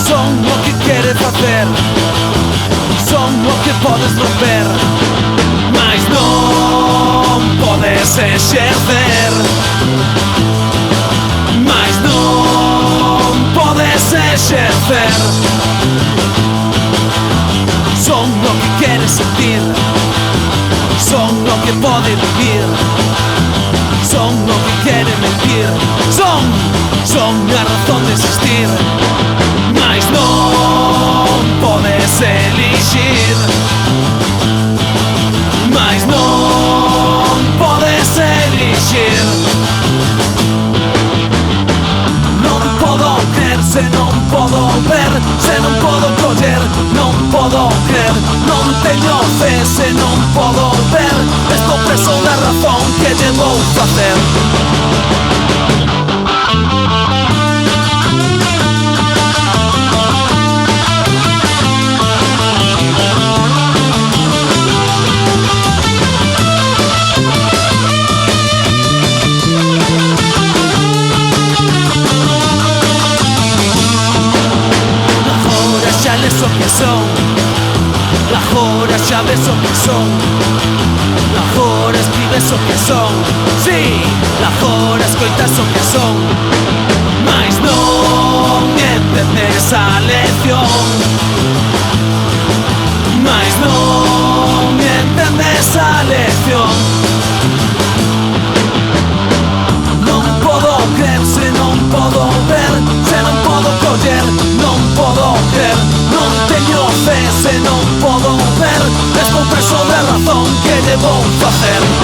Son o que queres facer, son o que podes romper, mas non podes exercer, mas non podes exercer. Son o que queres sentir, son o que pode vivir, son o que quere mentir, son a razón de existir, mas non podes elixir, mas non podes elixir. Non podo crer se non podo ver, se non podo coller, non podo crer, non teño fe se non podo ver, estou preso da razón que lle vou facer. O que son, agora xa ves o que son, agora escribes o que son, si, agora escoitas o que son, mas non entendes a lección, mas non entendes a lección. Non podo crer se non podo ver, se non podo coller, non podo crer, non teño fe se non podo ver, estou preso de razón que lle vou facer.